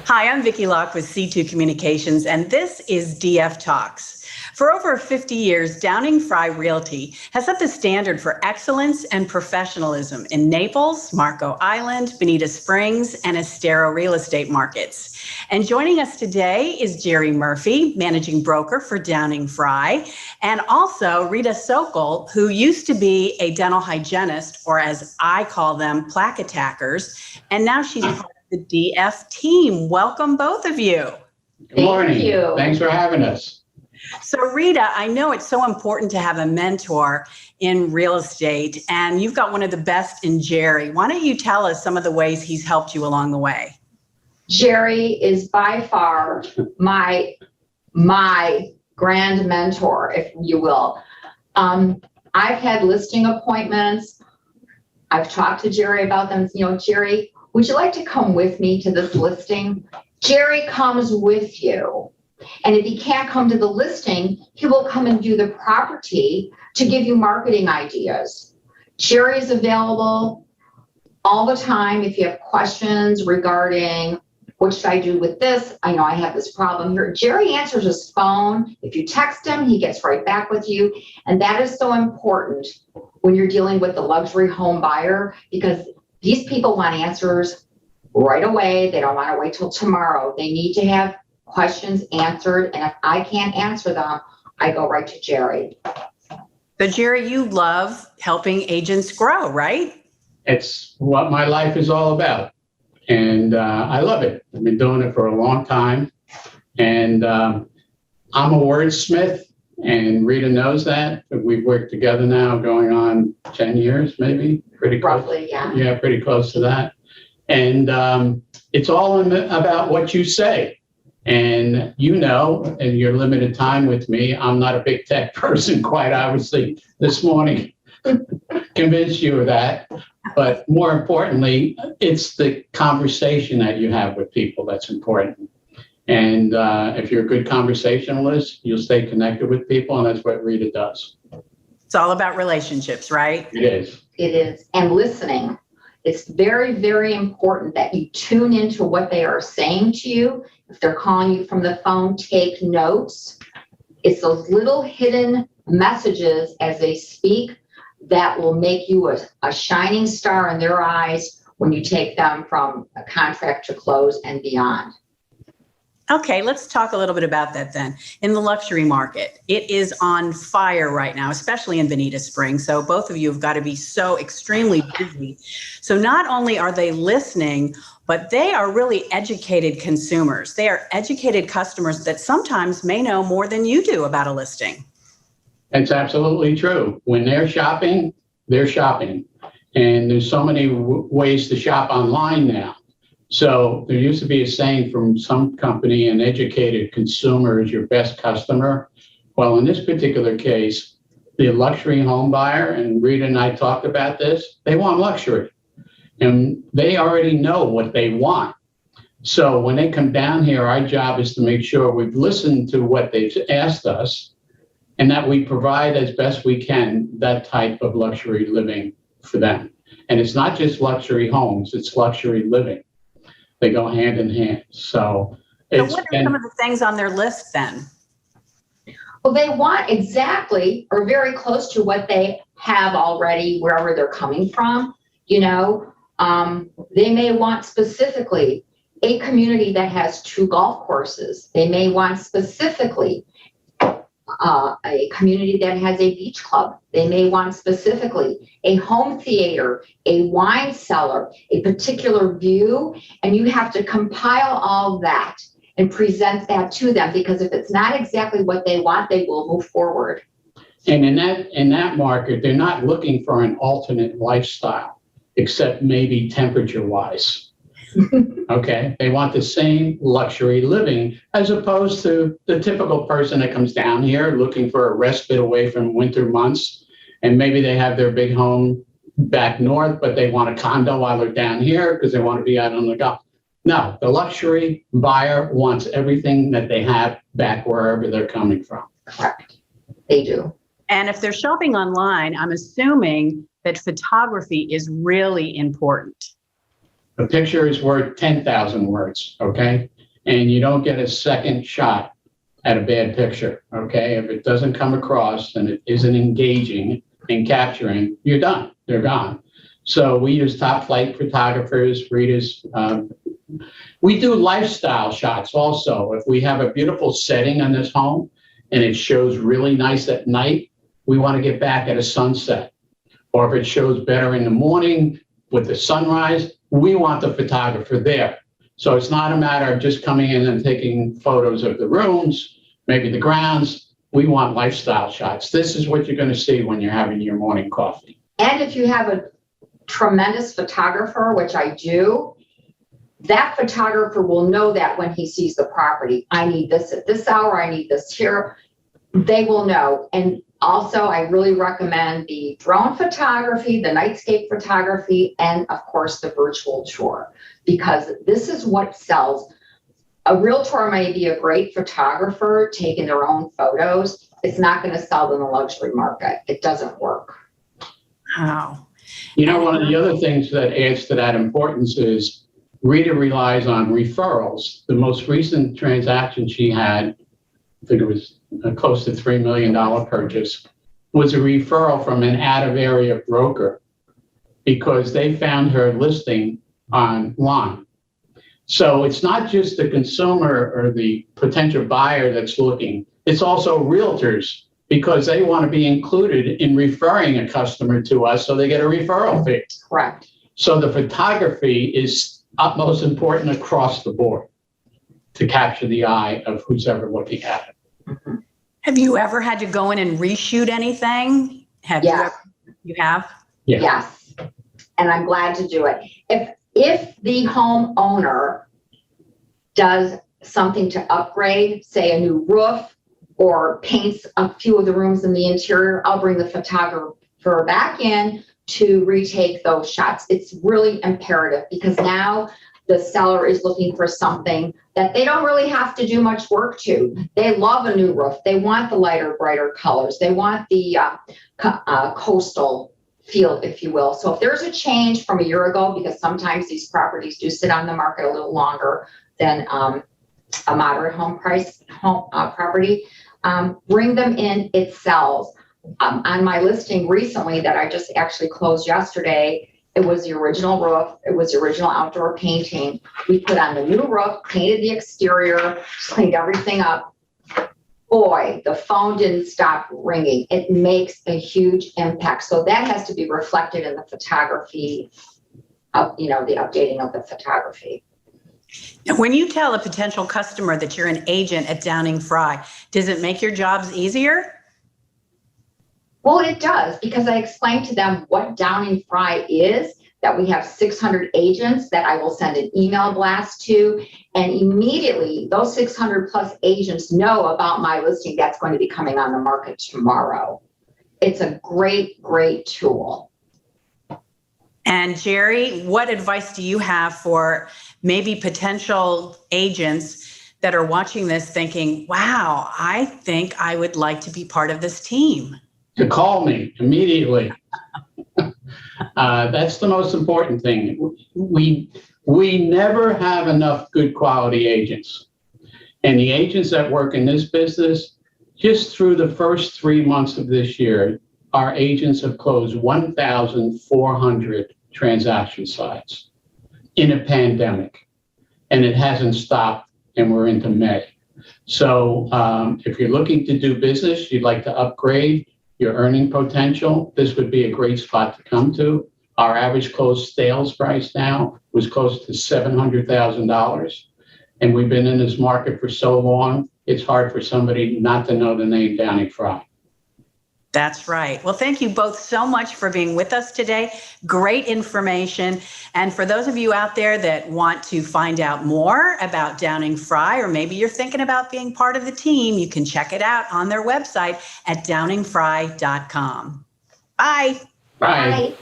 Hi, I'm Vikki Locke with C2 Communications, and this is DF Talks. For over 50 years, Downing-Frye Realty has set the standard for excellence and professionalism in Naples, Marco Island, Bonita Springs, and Estero real estate markets. And joining us today is Jerry Murphy, managing broker for Downing-Frye, and also Rita Sokol, who used to be a dental hygienist, or as I call them, plaque attackers, and now she's part of the DF team. Welcome, both of you. Good morning. Thank you. Thanks for having us. So Rita, I know it's so important to have a mentor in real estate, and you've got one of the best in Jerry. Why don't you tell us some of the ways he's helped you along the way? Jerry is by far my grand mentor, if you will. I've had listing appointments. I've talked to Jerry about them. Jerry, would you like to come with me to this listing? Jerry comes with you. And if he can't come to the listing, he will come and view the property to give you marketing ideas. Jerry is available all the time if you have questions regarding what should I do with this? I know I have this problem here. Jerry answers his phone. If you text him, he gets right back with you. And that is so important when you're dealing with the luxury home buyer, because these people want answers right away. They don't want to wait till tomorrow. They need to have questions answered, and if I can't answer them, I go right to Jerry. So Jerry, you love helping agents grow, right? It's what my life is all about, and I love it. I've been doing it for a long time, and I'm a wordsmith, and Rita knows that. We've worked together now going on 10 years, maybe, pretty close. Roughly, yeah. Yeah, pretty close to that. And it's all about what you say. And in your limited time with me, I'm not a big tech person, quite obviously, this morning. Convinced you of that. But more importantly, it's the conversation that you have with people that's important. And if you're a good conversationalist, you'll stay connected with people, and that's what Rita does. It's all about relationships, right? It is. It is. And listening. It's very, very important that you tune into what they are saying to you. If they're calling you from the phone, take notes. It's those little hidden messages as they speak that will make you a shining star in their eyes when you take them from a contract to close and beyond. Okay, let's talk a little bit about that then. In the luxury market, it is on fire right now, especially in Bonita Springs. So both of you have got to be so extremely busy. So not only are they listening, but they are really educated consumers. They are educated customers that sometimes may know more than you do about a listing. That's absolutely true. When they're shopping, they're shopping. And there's so many ways to shop online now. So there used to be a saying from some company, an educated consumer is your best customer. Well, in this particular case, the luxury home buyer, and Rita and I talked about this, they want luxury. And they already know what they want. So when they come down here, our job is to make sure we've listened to what they've asked us and that we provide as best we can that type of luxury living for them. And it's not just luxury homes, it's luxury living. They go hand in hand. So what are some of the things on their list then? Well, they want exactly or very close to what they have already wherever they're coming from. They may want specifically a community that has 2 golf courses. They may want specifically a community that has a beach club. They may want specifically a home theater, a wine cellar, a particular view, and you have to compile all that and present that to them, because if it's not exactly what they want, they will move forward. And in that market, they're not looking for an alternate lifestyle, except maybe temperature-wise. Okay, they want the same luxury living as opposed to the typical person that comes down here looking for a respite away from winter months. And maybe they have their big home back north, but they want a condo while they're down here because they want to be out on the golf. No, the luxury buyer wants everything that they have back wherever they're coming from. Correct. They do. And if they're shopping online, I'm assuming that photography is really important. A picture is worth 10,000 words, okay? and you don't get a second shot at a bad picture, okay? If it doesn't come across and it isn't engaging and capturing, you're done. They're gone. So we use top flight photographers, Rita's. We do lifestyle shots also. If we have a beautiful setting on this home and it shows really nice at night, we want to get back at a sunset. Or if it shows better in the morning with the sunrise, we want the photographer there. So it's not a matter of just coming in and taking photos of the rooms, maybe the grounds. We want lifestyle shots. This is what you're going to see when you're having your morning coffee. And if you have a tremendous photographer, which I do, that photographer will know that when he sees the property. I need this at this hour, I need this here. They will know. And also, I really recommend the drone photography, the nightscape photography, and of course, the virtual tour, because this is what sells. A realtor may be a great photographer taking their own photos. It's not going to sell in the luxury market. It doesn't work. Wow. You know, one of the other things that adds to that importance is Rita relies on referrals. The most recent transaction she had, I think it was close to $3 million purchase, was a referral from an out-of-area broker because they found her listing online. So it's not just the consumer or the potential buyer that's looking, it's also realtors, because they want to be included in referring a customer to us so they get a referral fee. Correct. So the photography is utmost important across the board to capture the eye of who's ever looking at it. Mm-hmm. Have you ever had to go in and reshoot anything? Yes. You have? Yeah. Yes. And I'm glad to do it. If the homeowner does something to upgrade, say a new roof, or paints a few of the rooms in the interior, I'll bring the photographer back in to retake those shots. It's really imperative because now the seller is looking for something that they don't really have to do much work to. They love a new roof. They want the lighter, brighter colors. They want the coastal feel, if you will. So if there's a change from a year ago, because sometimes these properties do sit on the market a little longer than a moderate home price property, bring them in, it sells. On my listing recently that I just actually closed yesterday, it was the original roof, it was the original outdoor painting. We put on the new roof, painted the exterior, cleaned everything up. Boy, the phone didn't stop ringing. It makes a huge impact. So that has to be reflected in the photography of, the updating of the photography. When you tell a potential customer that you're an agent at Downing-Frye, does it make your jobs easier? Well, it does, because I explained to them what Downing-Frye is, that we have 600 agents that I will send an email blast to, and immediately those 600 plus agents know about my listing that's going to be coming on the market tomorrow. It's a great, great tool. And Jerry, what advice do you have for maybe potential agents that are watching this thinking, wow, I think I would like to be part of this team? To call me immediately. That's the most important thing. We never have enough good quality agents. And the agents that work in this business, just through the first 3 months of this year, our agents have closed 1,400 transaction sites in a pandemic. And it hasn't stopped, and we're into May. So if you're looking to do business, you'd like to upgrade your earning potential, this would be a great spot to come to. Our average closed sales price now was close to $700,000. And we've been in this market for so long, it's hard for somebody not to know the name Downing-Frye. That's right. Well, thank you both so much for being with us today. Great information. And for those of you out there that want to find out more about Downing-Frye, or maybe you're thinking about being part of the team, you can check it out on their website at downingfrye.com. Bye. Bye. Bye.